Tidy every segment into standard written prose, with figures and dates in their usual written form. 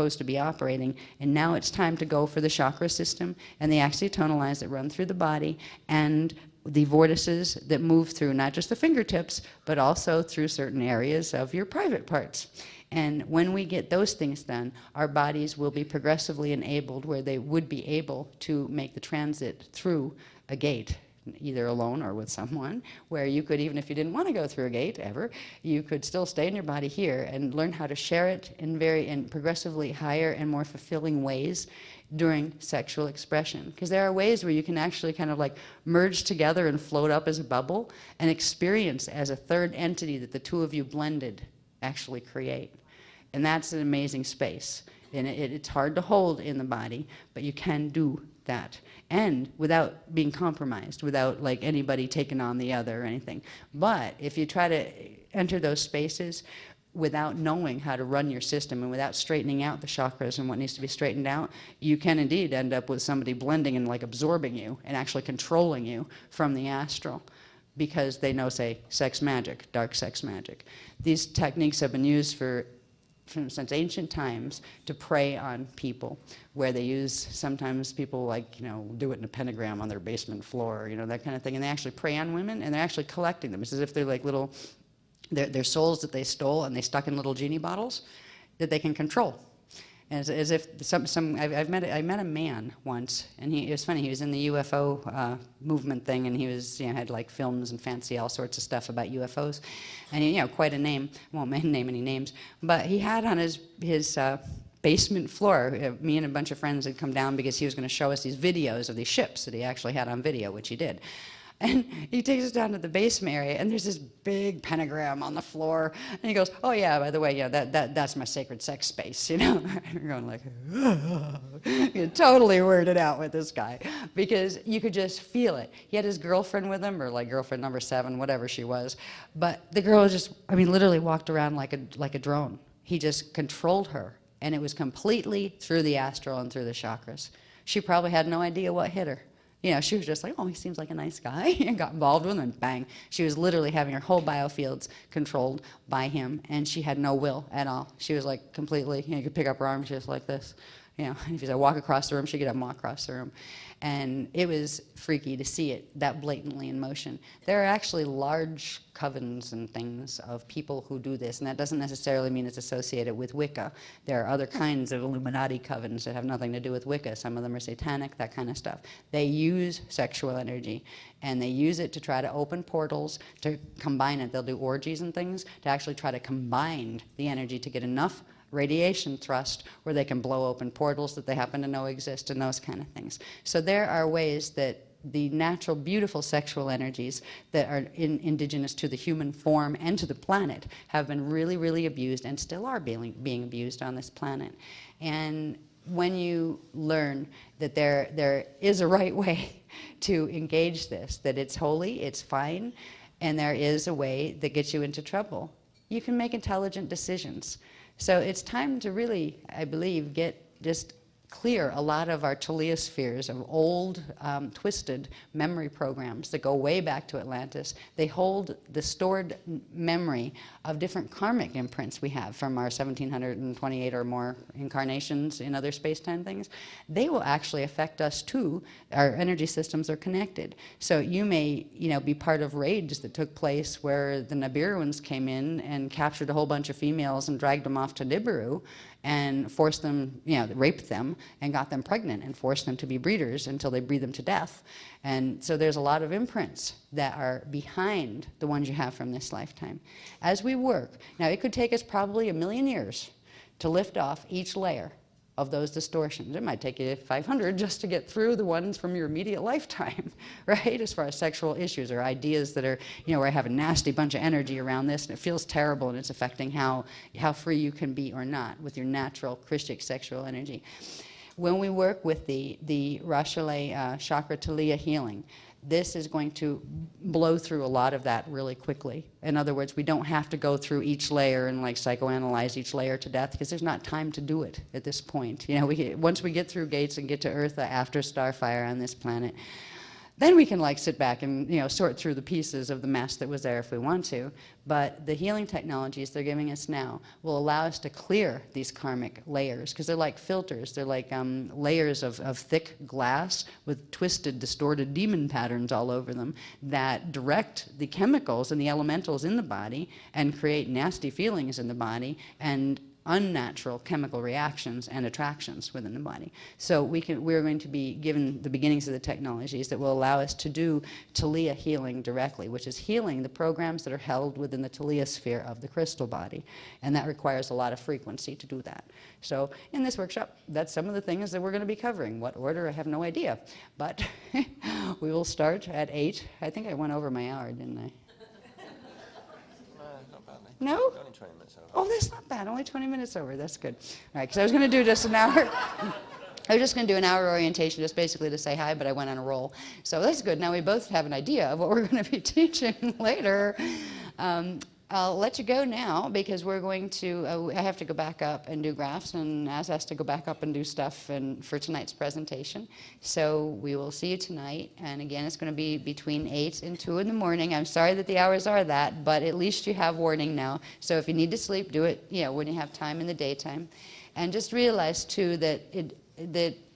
supposed to be operating, and now it's time to go for the chakra system and the axial lines that run through the body and the vortices that move through not just the fingertips, but also through certain areas of your private parts. And when we get those things done, our bodies will be progressively enabled where they would be able to make the transit through a gate, either alone or with someone, where you could, even if you didn't want to go through a gate ever, you could still stay in your body here and learn how to share it in progressively higher and more fulfilling ways during sexual expression. Because there are ways where you can actually kind of like merge together and float up as a bubble and experience as a third entity that the two of you blended actually create. And that's an amazing space. And it's hard to hold in the body, but you can do that. And without being compromised, without like anybody taking on the other or anything. But if you try to enter those spaces without knowing how to run your system and without straightening out the chakras and what needs to be straightened out, you can indeed end up with somebody blending and like absorbing you and actually controlling you from the astral, because they know, say, sex magic, dark sex magic. These techniques have been used since ancient times to prey on people, where they use, sometimes people like, do it in a pentagram on their basement floor, that kind of thing, and they actually prey on women, and they're actually collecting them. It's as if they're like little, they're souls that they stole and they stuck in little genie bottles that they can control. And as if I met a man once, and it was funny, he was in the UFO movement thing, and he was, had like films and fancy all sorts of stuff about UFOs, and he, quite a name, won't name any names, but he had on his basement floor, me and a bunch of friends had come down because he was going to show us these videos of these ships that he actually had on video, which he did. And he takes us down to the basement area, and there's this big pentagram on the floor. And he goes, "Oh yeah, by the way, that's my sacred sex space, And we're going like, you're totally weirded out with this guy, because you could just feel it. He had his girlfriend with him, or like girlfriend number 7, whatever she was. But the girl just, literally walked around like a drone. He just controlled her, and it was completely through the astral and through the chakras. She probably had no idea what hit her. She was just like, oh, he seems like a nice guy, and got involved with him, and bang. She was literally having her whole biofields controlled by him, and she had no will at all. She was like completely, you could pick up her arm just like this. And if you said walk across the room, she could have walk across the room. And it was freaky to see it that blatantly in motion. There are actually large covens and things of people who do this, and that doesn't necessarily mean it's associated with Wicca. There are other kinds of Illuminati covens that have nothing to do with Wicca. Some of them are satanic, that kind of stuff. They use sexual energy, and they use it to try to open portals, to combine it. They'll do orgies and things to actually try to combine the energy to get enough radiation thrust where they can blow open portals that they happen to know exist, and those kind of things. So there are ways that the natural, beautiful sexual energies that are indigenous to the human form and to the planet have been really, really abused, and still are being abused on this planet. And when you learn that there is a right way to engage this, that it's holy, it's fine, and there is a way that gets you into trouble, you can make intelligent decisions. So it's time to really, I believe, just clear a lot of our teliospheres of old, twisted memory programs that go way back to Atlantis. They hold the stored memory of different karmic imprints we have from our 1728 or more incarnations in other space-time things. They will actually affect us too. Our energy systems are connected. So you may, be part of raids that took place where the Nibiruans came in and captured a whole bunch of females and dragged them off to Nibiru, and forced them, raped them and got them pregnant and forced them to be breeders until they breed them to death. And so there's a lot of imprints that are behind the ones you have from this lifetime. As we work, now it could take us probably 1,000,000 years to lift off each layer of those distortions. It might take you 500 just to get through the ones from your immediate lifetime, right? As far as sexual issues or ideas that are, where I have a nasty bunch of energy around this and it feels terrible and it's affecting how free you can be or not with your natural Christic sexual energy. When we work with the EFF-I'm-AR'hal chakra talia healing, this is going to blow through a lot of that really quickly. In other words, we don't have to go through each layer and like psychoanalyze each layer to death, because there's not time to do it at this point. Once we get through gates and get to Earth after Starfire on this planet, then we can like sit back and sort through the pieces of the mess that was there if we want to. But the healing technologies they're giving us now will allow us to clear these karmic layers, because they're like filters. They're like layers of thick glass with twisted, distorted demon patterns all over them that direct the chemicals and the elementals in the body and create nasty feelings in the body and unnatural chemical reactions and attractions within the body. So we're going to be given the beginnings of the technologies that will allow us to do Taliya healing directly, which is healing the programs that are held within the Taliya sphere of the crystal body. And that requires a lot of frequency to do that. So in this workshop, that's some of the things that we're going to be covering. What order, I have no idea. But we will start at 8. I think I went over my hour, didn't I? Not badly. No? Only 20 minutes over. Oh, that's not bad. Only 20 minutes over. That's good. All right, because I was going to do just an hour. I was just going to do an hour orientation just basically to say hi, but I went on a roll. So that's good. Now we both have an idea of what we're going to be teaching later. I'll let you go now because we're going to, I have to go back up and do graphs, and Az has to go back up and do stuff for tonight's presentation. So we will see you tonight, and again, it's going to be between 8 and 2 in the morning. I'm sorry that the hours are that, but at least you have warning now. So if you need to sleep, do it when you have time in the daytime. And just realize, too, that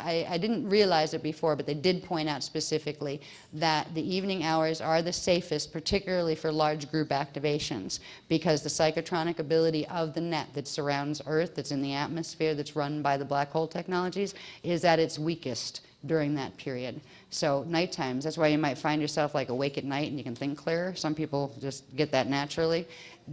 I didn't realize it before, but they did point out specifically that the evening hours are the safest, particularly for large group activations, because the psychotronic ability of the net that surrounds Earth, that's in the atmosphere, that's run by the black hole technologies, is at its weakest during that period. So night times, that's why you might find yourself like awake at night and you can think clearer. Some people just get that naturally.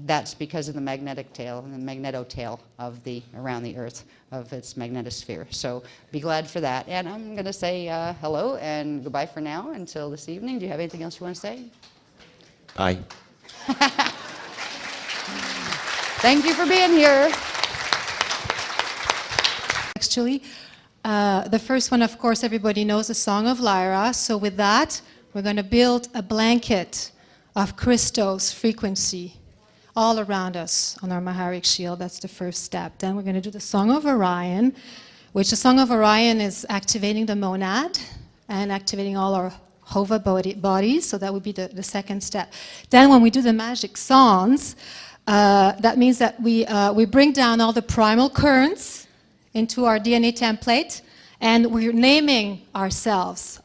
That's because of the magnetic tail and the magnetotail of around the Earth, of its magnetosphere. So be glad for that. And I'm going to say hello and goodbye for now until this evening. Do you have anything else you want to say? Bye. Thank you for being here. Actually, the first one, of course, everybody knows the Song of Lyra. So with that, we're going to build a blanket of crystals frequency all around us on our Maharic shield. That's the first step. Then we're going to do the Song of Orion, which the Song of Orion is activating the monad and activating all our Hova bodies. So that would be the second step. Then when we do the magic songs, that means that we bring down all the primal currents into our DNA template, and we're naming ourselves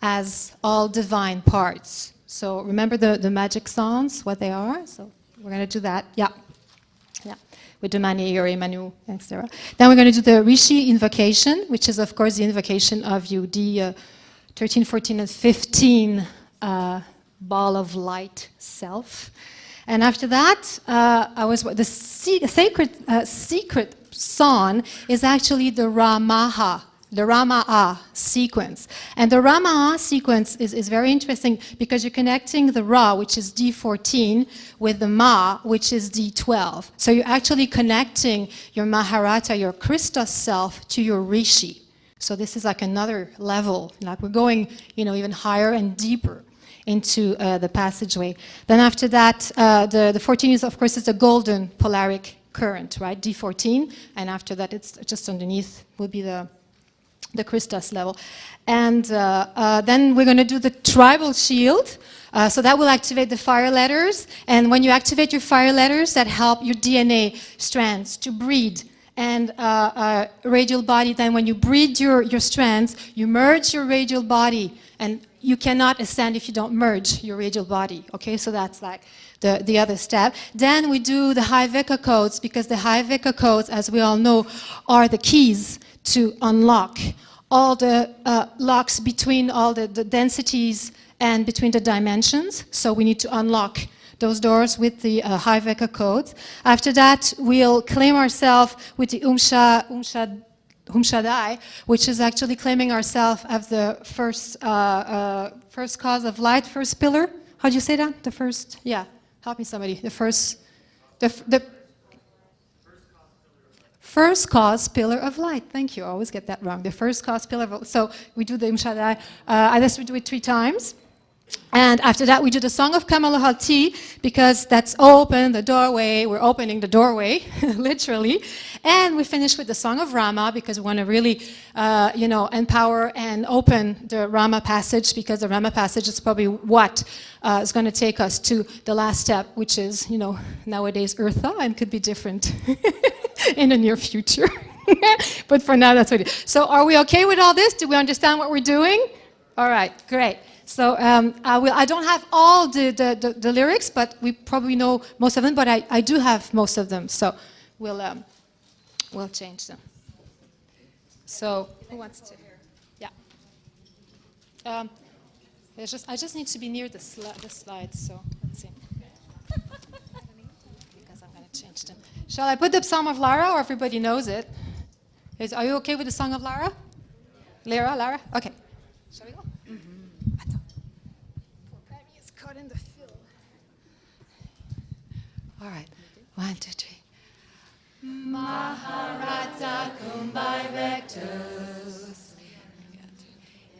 as all divine parts. So remember the magic songs, what they are? So we're going to do that, yeah, with the Mani, Yuri, Manu, etc. Then we're going to do the Rishi invocation, which is, of course, the invocation of you, the 13, 14, and 15 ball of light self. And after that, the secret song is actually the Ra-Ma-Ah sequence. And the Ra-Ma-Ah sequence is very interesting because you're connecting the Ra, which is D14, with the Ma, which is D12. So you're actually connecting your Maharata, your Christos self, to your Rishi. So this is like another level. Like we're going, even higher and deeper into the passageway. Then after that, the 14 is, of course, it's a golden polaric current, right? D14, and after that, it's just underneath will be the Christos level. And then we're going to do the tribal shield. So that will activate the fire letters. And when you activate your fire letters, that help your DNA strands to breed. And radial body, then when you breed your strands, you merge your radial body. And you cannot ascend if you don't merge your radial body. Okay, so that's like the other step. Then we do the high Vika codes, because the high Vika codes, as we all know, are the keys to unlock all the locks between all the densities and between the dimensions. So we need to unlock those doors with the high Vika codes. After that, we'll claim ourselves with the Shaddai, which is actually claiming ourselves as the first cause of light, first pillar. How do you say that? The first, yeah. Help me, somebody. The first cause pillar of light. Thank you. I always get that wrong. The first cause pillar of light. So we do the Shaddai. I guess we do it 3 times. And after that, we do the Song of Kamal Tea, because that's open the doorway. We're opening the doorway, literally. And we finish with the Song of Rama, because we want to really, empower and open the Rama passage, because the Rama passage is probably what is going to take us to the last step, which is, nowadays Eartha, and could be different in the near future. But for now, that's what it is. So are we okay with all this? Do we understand what we're doing? All right, great. So I don't have all the lyrics, but we probably know most of them, but I do have most of them, so we'll change them. So who wants to? Yeah. I just need to be near the slides, so let's see. Because I'm going to change them. Shall I put the Psalm of Lara, or everybody knows it? Are you okay with the Song of Lara? Lara? Okay. Shall we go? In the field. All right, 1, 2, 3. Maharata Kumbai Vectus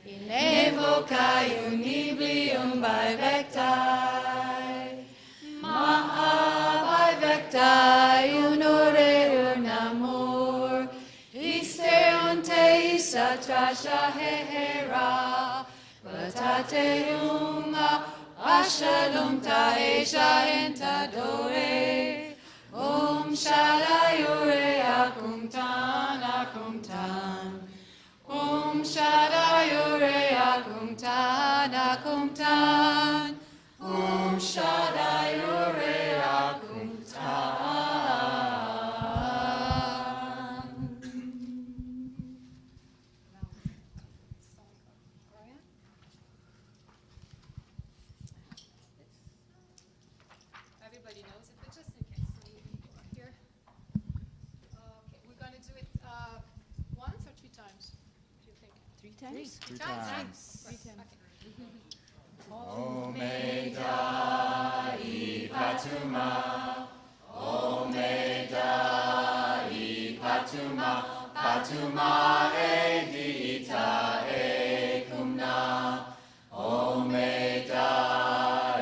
Inevoca Uniblium by Vectai Maha by Vectai Unore Unamur Isteonte Isatrasha Hehera Vatateuma Ashalum Taesha Entadore Om Shaddai Akumtan Akumtan Om Shaddai Akumtan Akumtan Om Shaddai Akumtan. Everybody knows it, but just in case some people are here. Okay, we're going to do it once or 3 times? Do you think? 3 times? 3 times. Omega Ipatuma, Omega Ipatuma, Patuma Edita Ekumna, Omega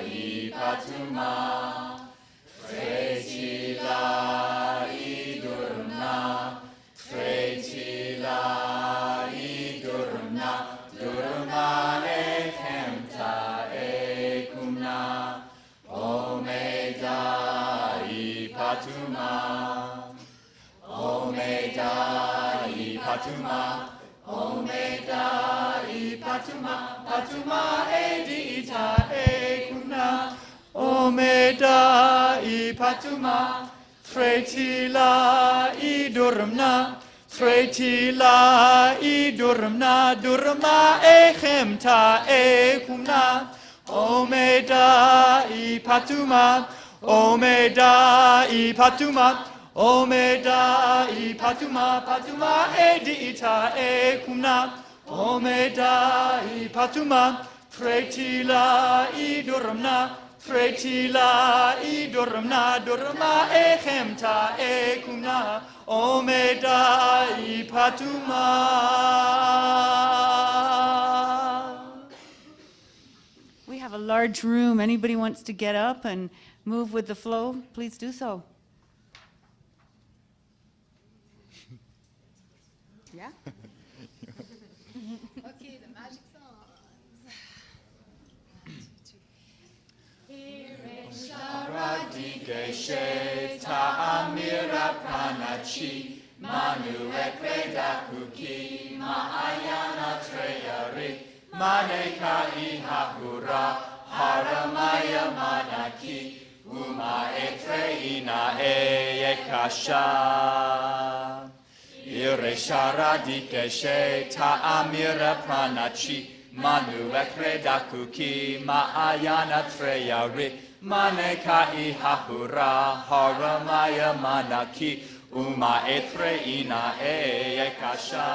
Ipatuma, Tretila Idurna, Tretila Idurna, Durma Ekemta Ekumna, Omega Ipatuma, Omega Ipatuma, Omega Ipatuma, Patuma Edita Ekumna, Omega Ipatuma, Tretila Idurna, Tretila Idurna, Durma Echemta Ekumna, Omega Ipatuma, Omega Ipatuma, Omega Ipatuma, Patuma Edita Ekumna, Omega Ipatuma, Tretila Idurna, Tretila Idurna, Durma Echemta Ekumna, Omega Ipatuma. We have a large room. Anybody wants to get up and move with the flow, please do so. Yeah? Okay, the magic songs. Radikeshe Ta'amira Pranachi, Manu Ekreda Kuki, Ma'ayana Treyari, Maneka Ihahura, Haramaya Manaki, Uma Etreina Ekasha. Iresha Radikeshe Ta'amira Pranachi, Manu Ekreda Kuki, Ma'ayana Treyari, Maneka Ihahura, Haramaya Manaki, Uma Etreina Ekasha.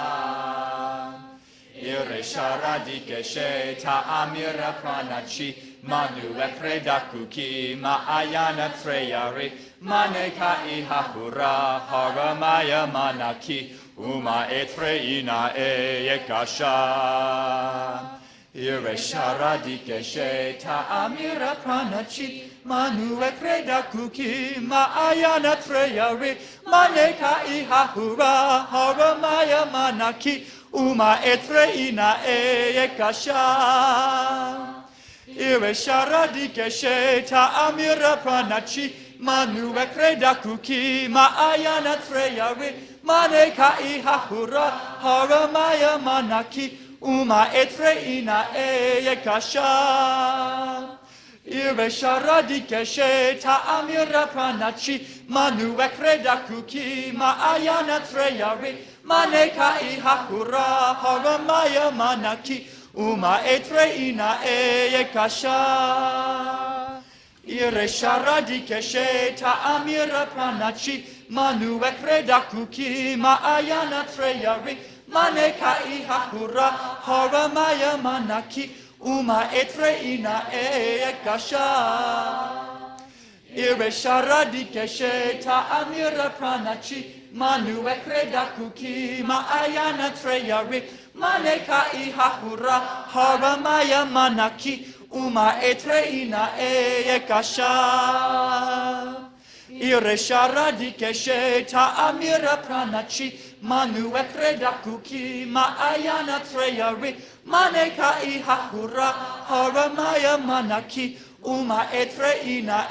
Iresha Radikeshe Ta'amira Pranachi, Manu Ekreda Kuki, Ma'ayana Treyari, Maneka Ihahura, Haramaya Manaki, Uma Etreina Ekasha. Iresharadike sheta amira pranachi manu ekreda kuki maayana treyari maneka ihahura haramaya manaki uma etreina ekasha. Iresharadike sheta amira pranachi manu ekreda kuki maayana treyari maneka ihahura haramaya manaki uma etreina ekasha. Iresharadike sheta amira pranachi manu ekreda kuki maayana treyari maneka ihahura haramaya manaki uma etreina ekasha. Iresharadike sheta amira pranachi manu ekreda kuki maayana treyari maneka ihahura haramaya manaki uma etreina ekasha. Iresharadike sheta amira pranachi manu ekreda kuki maayana treyari maneka ihahura haramaya manaki uma etreina ekasha. Iresharadike sheta amira pranachi manu ekreda kuki maayana treyari maneka ihahura haramaya manaki uma etreina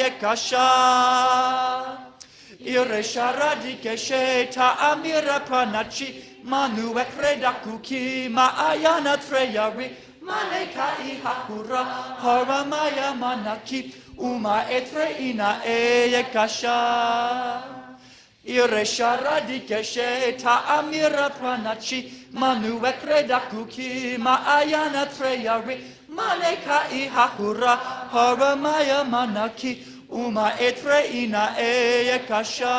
ekasha. Iresharadike sheta amira pranachi manu ekreda kuki maayana treyari maneka ihahura haramaya manaki uma etreina ekasha. Iresharadike sheta amira pranachi manu ekreda kuki maayana treyari maneka ihahura haramaya manaki uma etreina ekasha.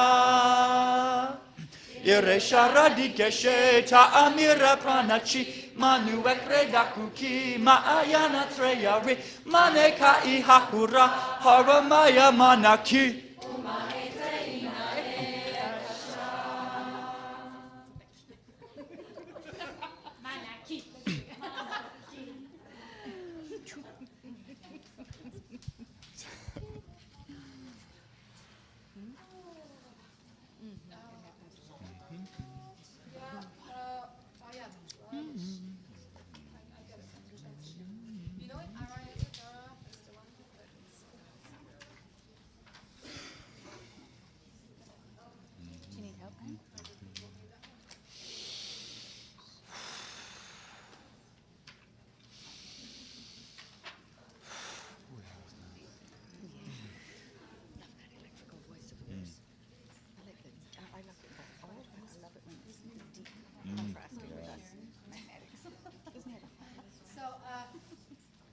Iresharadike sheta amira pranachi manu ekreda kuki maayana treyari maneka ihahura haramaya manaki.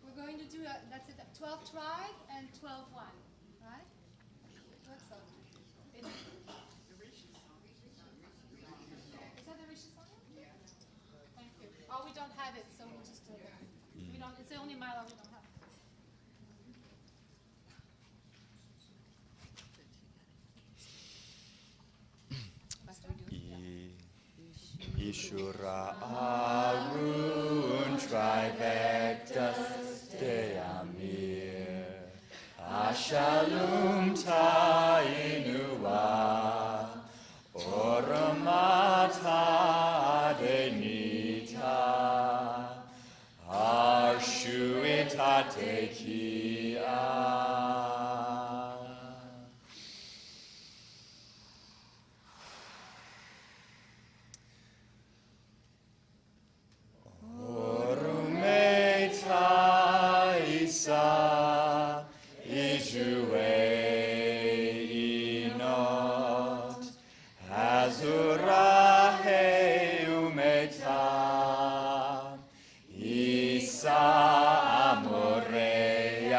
We're going to do, that's it, 12 tribe and 12 one, right? What's that? Is that the Rishi song? Yeah. Thank you. Oh, we don't have it, so we just do it. We don't, it's the only mile we don't have. Ishura Arun Trivectus De Amir Ashalum Tainua Oramata Adenita Arshuitate Kia. Amore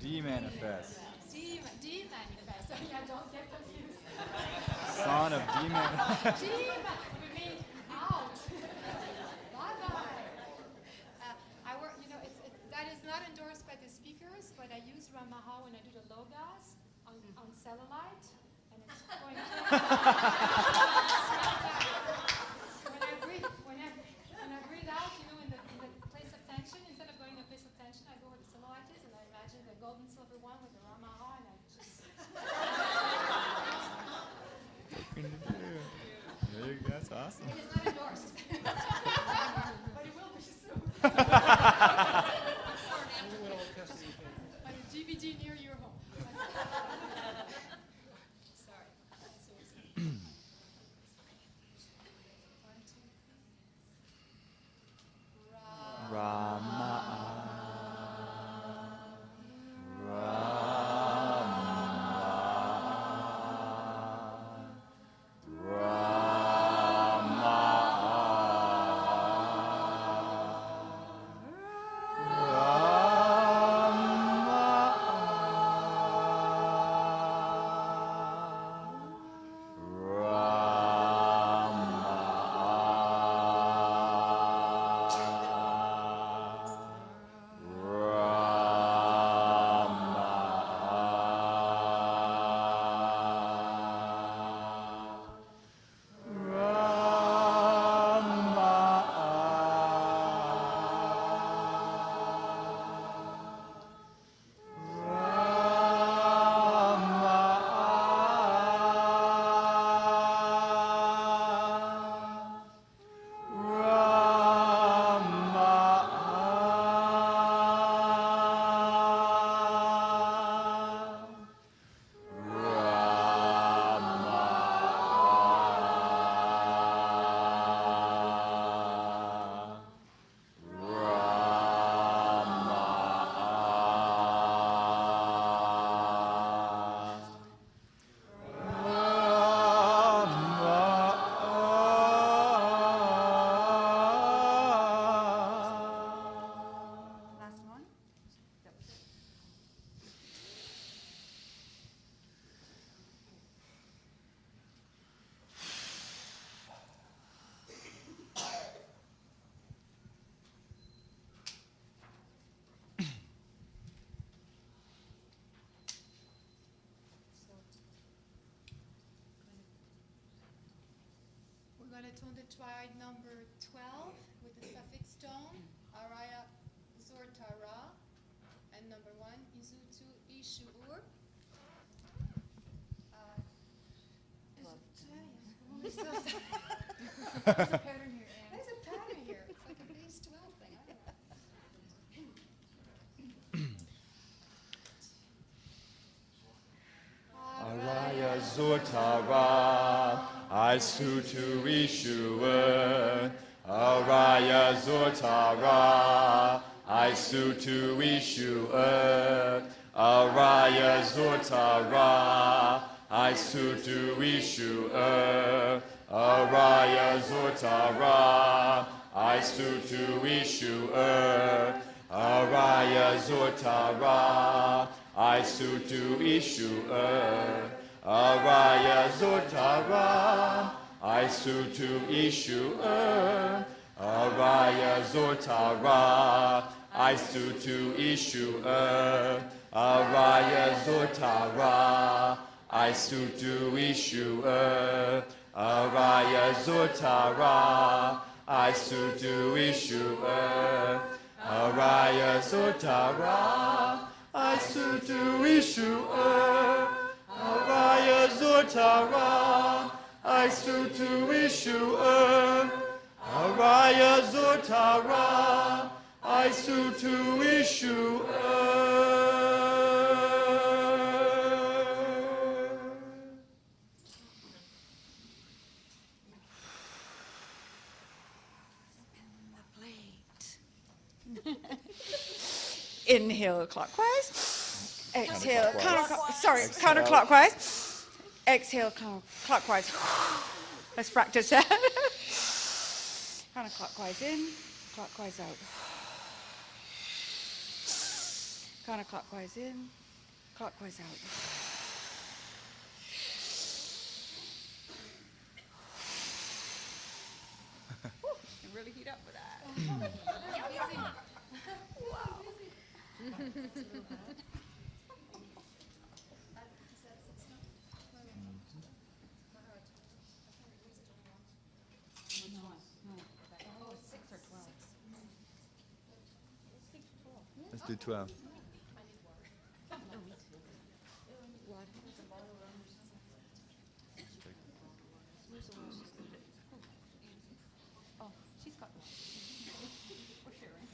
D manifest. D manifest. So yeah, don't get confused. Son of D manifest. D we mean out. Bye-bye. I work, that is not endorsed by the speakers, but I use EFF-I'm-AR'hal when I do the logas on cellulite, and it's going to when I breathe out, in the place of tension, instead of going to the place of tension, I go where the cellulite is, and I imagine the gold and silver one with the EFF-I'm-AR'hal, and I just That's awesome. it is not endorsed. But it will be soon. On a DVD near your home. Sorry. Rama. Last one? We're going to tone the triad number 12 with the suffix tone, Araya Zortara, and number 1, Izutu Ishuur. There's a pattern here, Anne. There's a pattern here. It's like a base 12 thing. I don't know. Araya Zotara, Isutu Ishua. Araya Zotara, Isutu Ishua. Araya Zotara, Isutu Ishua. Araya Zotara, Isutu Ishua. Araya Zotara, Isutu Ishua. Araya Zotara, Isutu Ishua. Araya Zotara, Isutu Ishua. Araya Zotara, Isutu Ishua. Araya Zotara, Isutu Ishua. Araya Zotara, Isutu Ishua. Araya Zotara, Isutu Ishua. Araya Zotara, Isutu Ishua. Inhale clockwise. Exhale counterclockwise. Exhale counterclockwise. Let's practice that. Counterclockwise in, clockwise out. Counterclockwise in, clockwise out. You really heat up with that. Let's do 12. Oh, she's got one. We're sharing.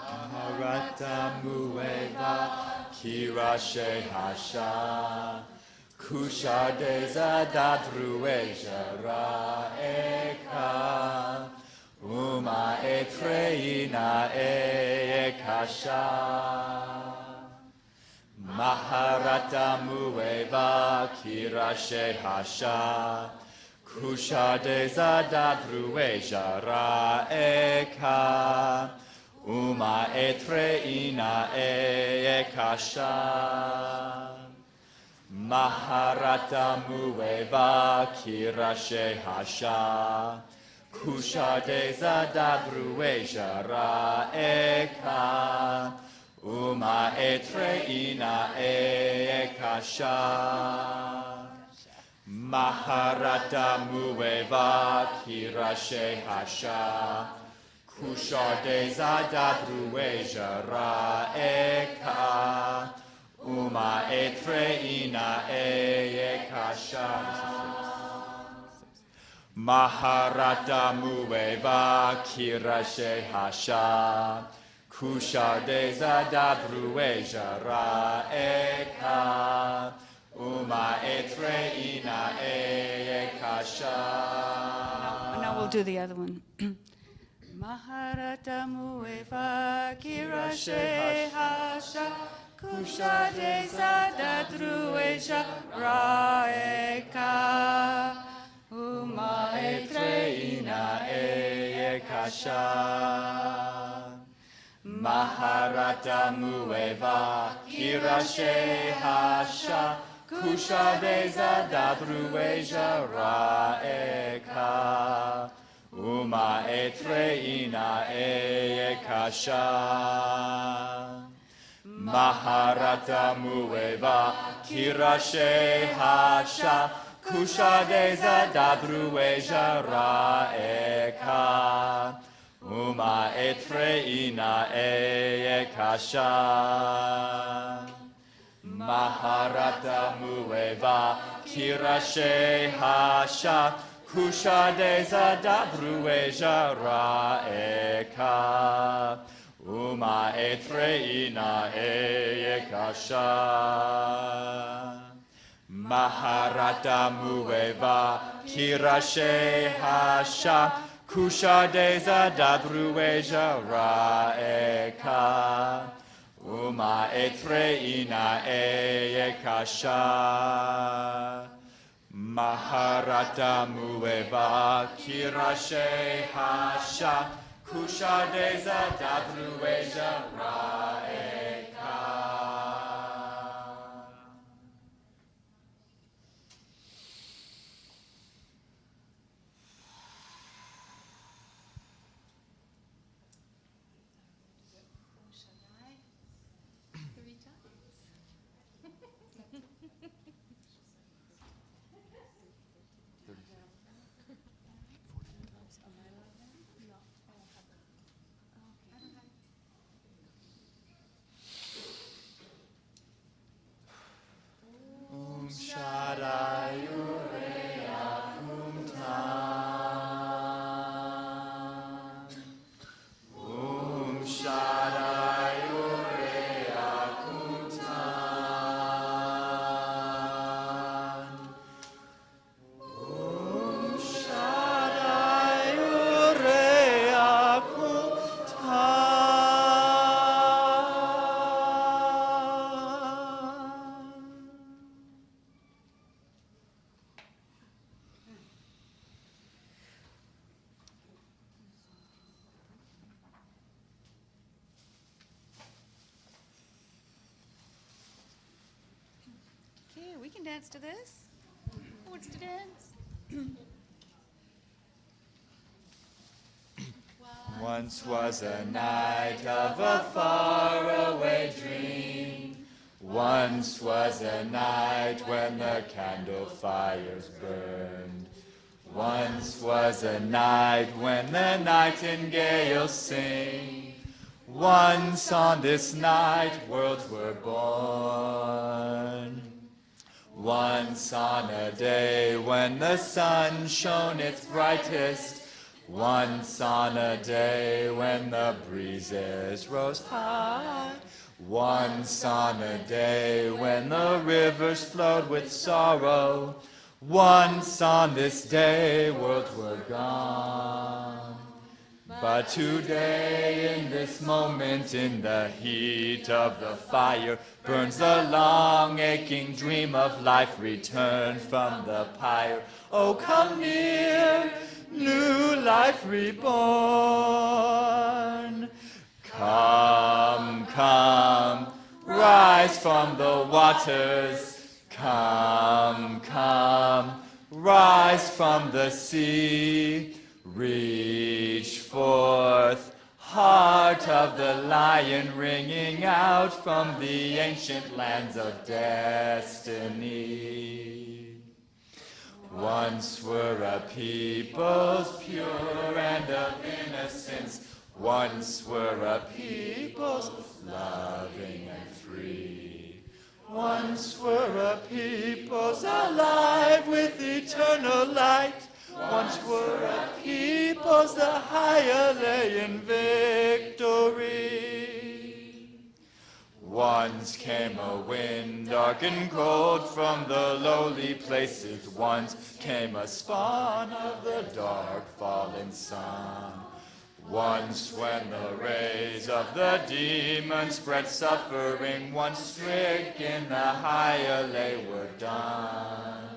Maharata mueva kirashe hasha kushadeza dadrueja raeka uma etreina ekasha Maharata mueva kirashe hasha kushadeza dadrueja raeka Uma etreina ekasha Maharata mueva kirashe hasha Kushadeza dabrueja raeka Uma etreina ekasha Maharata mueva kirashe hasha Kushadeza dadrueja raeka Uma etreina ekasha Maharata mueva kirashe hasha Kushadeza dadrueja raeka Uma etreina ekasha Now we'll do the other one. Maharata mueva kirashe hasha kushadeza dadrueja raeka uma etreina ekasha Maharata mueva kirashe hasha kushadeza dadrueja raeka Uma etreina ekasha Maharata mueva kirashe hasha Kushadeza dadrueja raeka Uma etreina ekasha Maharata mueva kirashe hasha Kushadeza dadrueja raeka Uma etreina ekasha Maharata mueva kirashe hasha Kushadeza dadrueja raeka Uma etreina ekasha Maharata mueva kirashe hasha Kushadeza dadrueja raeka can dance to this. Who wants to dance? Once was a night of a faraway dream. Once was a night when the candle fires burned. Once was a night when the nightingales sing. Once on this night worlds were born. Once on a day when the sun shone its brightest. Once on a day when the breezes rose high. Once on a day when the rivers flowed with sorrow. Once on this day worlds were gone. But today in this moment in the heat of the fire burns the long aching dream of life returned from the pyre. Oh, come near, new life reborn. Come, come, rise from the waters. Come, come, rise from the sea. Reach forth, heart of the lion, ringing out from the ancient lands of destiny. Once were a peoples pure and of innocence. Once were a peoples loving and free. Once were a peoples alive with eternal light. Once were a peoples the higher lay in victory. Once came a wind dark and cold from the lowly places. Once came a spawn of the dark fallen sun. Once when the rays of the demon spread suffering, once stricken the higher lay were done.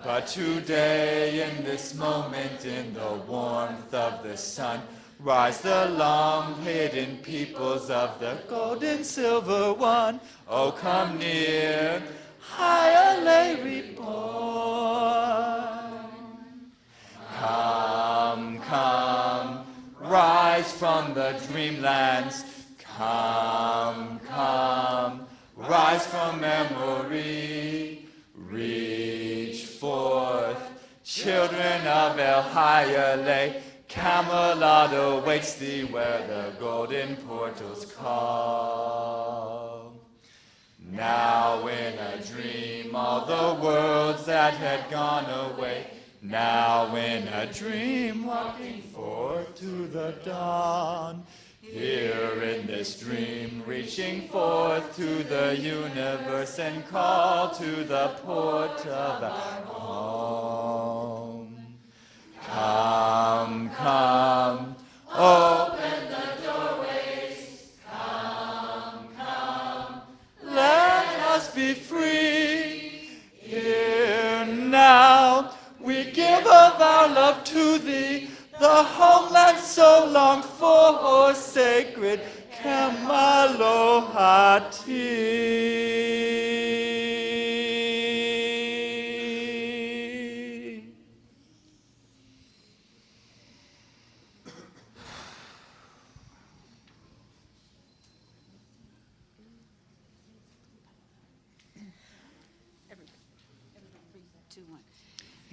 But today in this moment in the warmth of the sun, rise the long hidden peoples of the gold and silver one. Oh, come near, higher lay reborn. Come, come, rise from the dreamlands. Come, come, rise from memory. Reach forth, children of EFF-I'm-AR'hal. Camelot awaits thee where the golden portals call. Now in a dream all the worlds that had gone away. Now in a dream walking forth to the dawn. Here in this dream reaching forth to the universe and call to the port of our home. Come, come, open the doorways. Come, come, let us be free. Here now we give of our love to thee, the homeland so longed for, sacred Camelohati.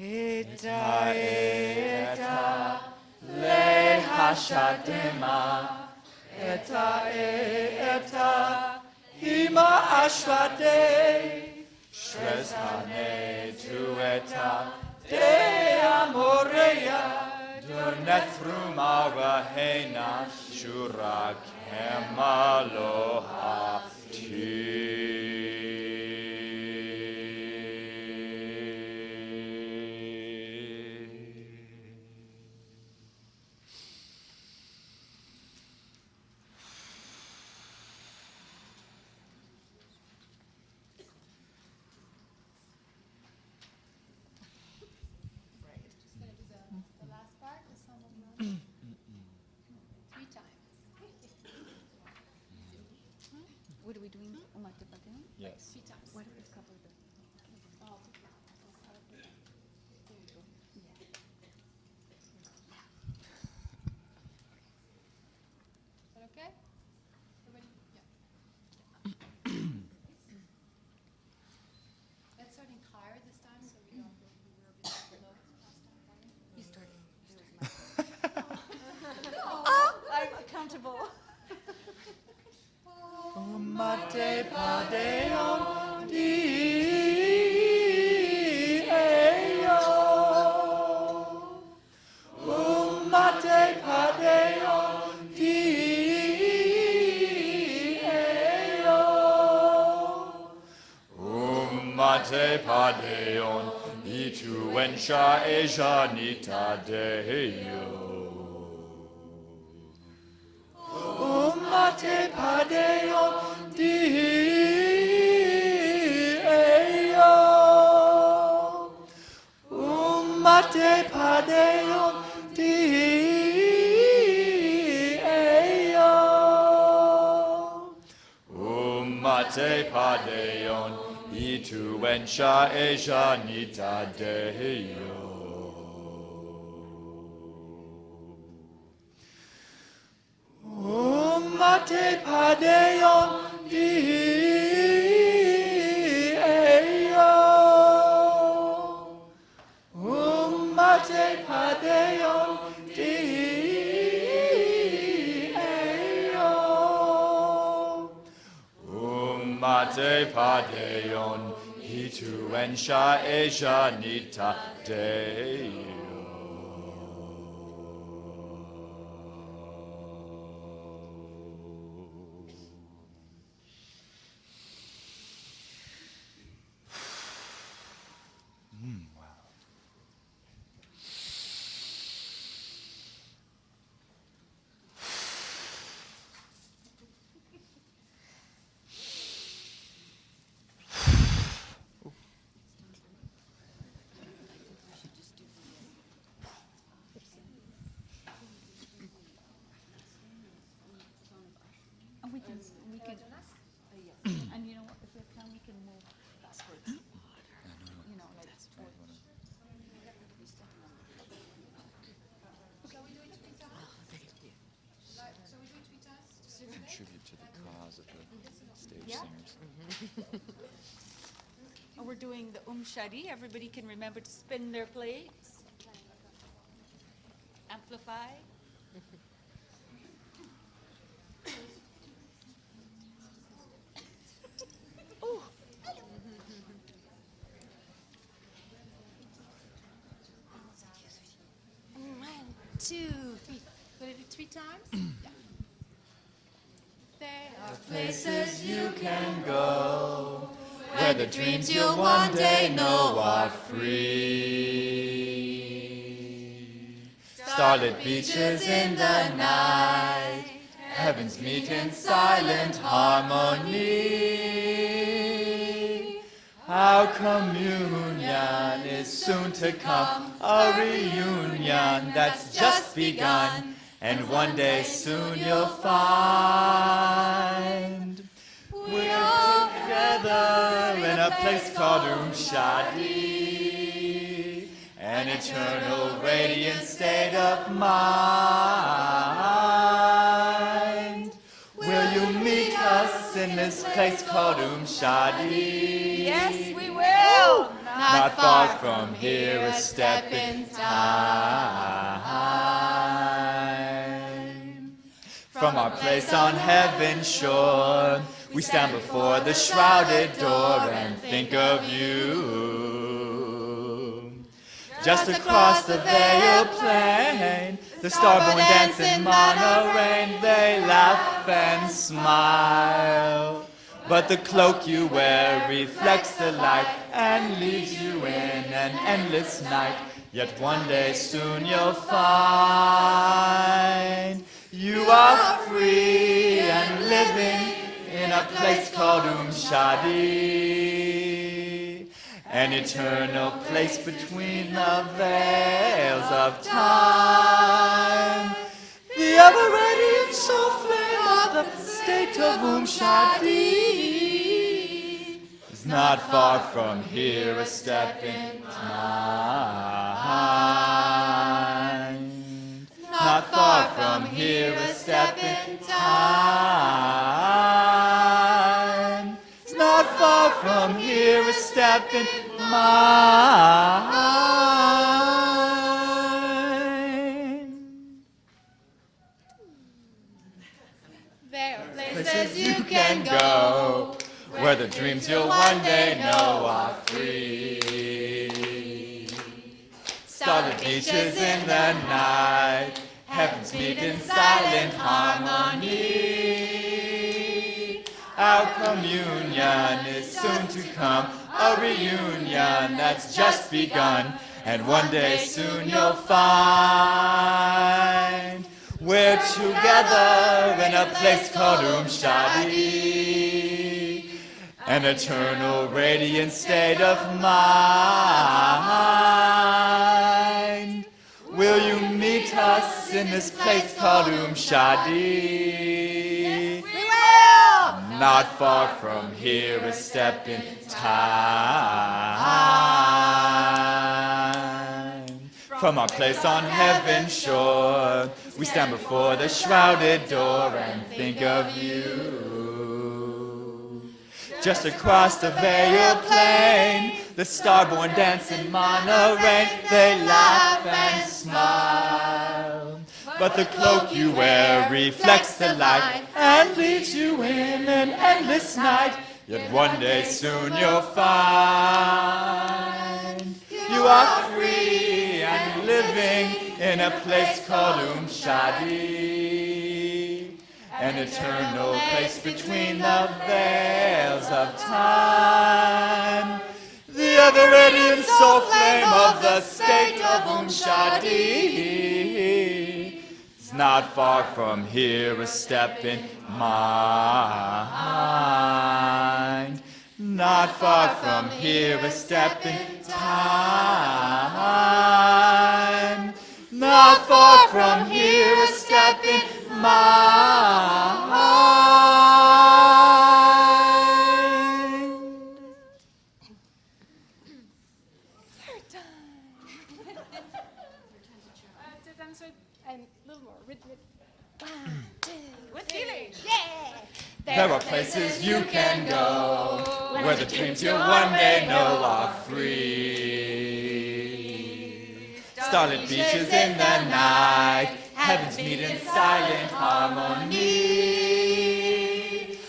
Eta, eta, le hashadema. Eta, eta, hima ashvade. Shrez hane tu eta, de amoreya. Durnethrum arahena, shura What are we doing? Yes. What are we covering? mate padeon, itu ensha eja nita deo. Mate padeon deo. Mate padeon deo. Mate padeon, itu ensha eja nita deo. Mate padeon deo. Mate padeon deo. Mate padeon, itu ensha eja nita deo. And we can, and you know what, if we have time, we can move backwards. You know, like towards. Contribute to the cause of the stage Yeah. singers. And we're doing the Shadi. Everybody can remember to spin their plates. Amplify. One, two, three. Gonna do 3 times? Yeah. There are Places you can go, where the dreams you'll one day know are free. Starlit beaches in the night, heavens meet in silent harmony. Our communion is soon to come, a reunion that's just begun. And one day soon you'll find we're together in a place called Shadi, an eternal radiant state of mind. Will you meet us in this place called Shadi? Yes, we will. Not far from here, a step in time. From our place on heaven's shore, we stand before the shrouded door and think of you. Just across the veiled plain, the starborn dance in monorain, they laugh and smile. But the cloak you wear reflects the light and leads you in an endless night. Yet one day soon you'll find you are free and living in a place called Shadi, an eternal place between the veils of time. The ever-radiant soul flame of the state of Shadi is not far from here, a step in time. Not far from here, a step in time. It's not far from here, a step in mind. There are Places you can go, where the dreams you'll one day know are free. Starlit beaches in the night, heavens meet in silent harmony. Our communion is soon to come, a a reunion that's just begun. And one day soon you'll find we're together in a place called Shadi, an eternal radiant state of mind. Will you meet us in this place called Shadi? We will! Not far from here, a step in time. From our place on heaven's shore, we stand before the shrouded door and think of you. Just across the veiled plain, the starborn dance in monorail, they laugh and smile. But the cloak you wear reflects the light and leads you in an endless night. Yet one day soon you'll find you are free and living in a place called Shadi, an eternal place between the veils of time. The ever radiant soul flame of the state of Shadi is not far from here, a step in mind. Not far from here, a step in time. Not far from here, a step in mind. With feeling. There are places you can go where the dreams you'll one day know are free. Starlit beaches in the night, heavens meet in silent harmony.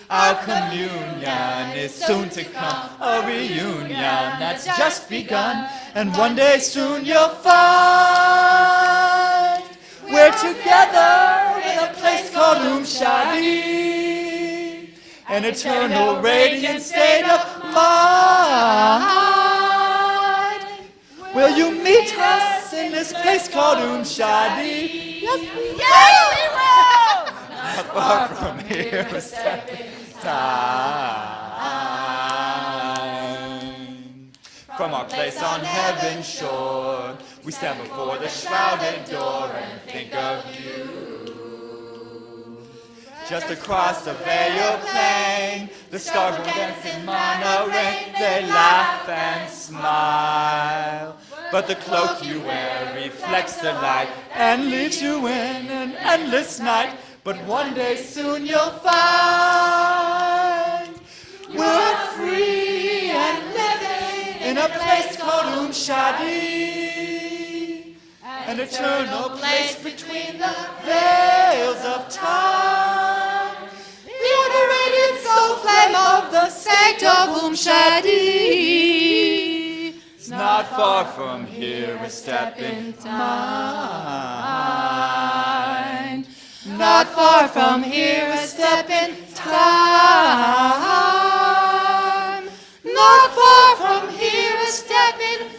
Our communion is soon to come, a reunion that's just begun. And one day soon you'll find we're together in a place called Shadi, an eternal radiant state of mind. Will you meet us in this place called Shadi? Yes, we will! Not far from here, a step in time. From our place on heaven's shore, we stand before the shrouded door and think of you. Just across the veiled plain, the starborn dance in monorail, they laugh and smile. But the cloak you wear reflects the light and leads you in an endless night. But one day soon you'll find we're free and living in a place called Shadi, an eternal place between the veils of time. The ever radiant soul flame of the sect of Shadi is not far from here, a step in time. Not far from here, a step in time. Not far from here, a step in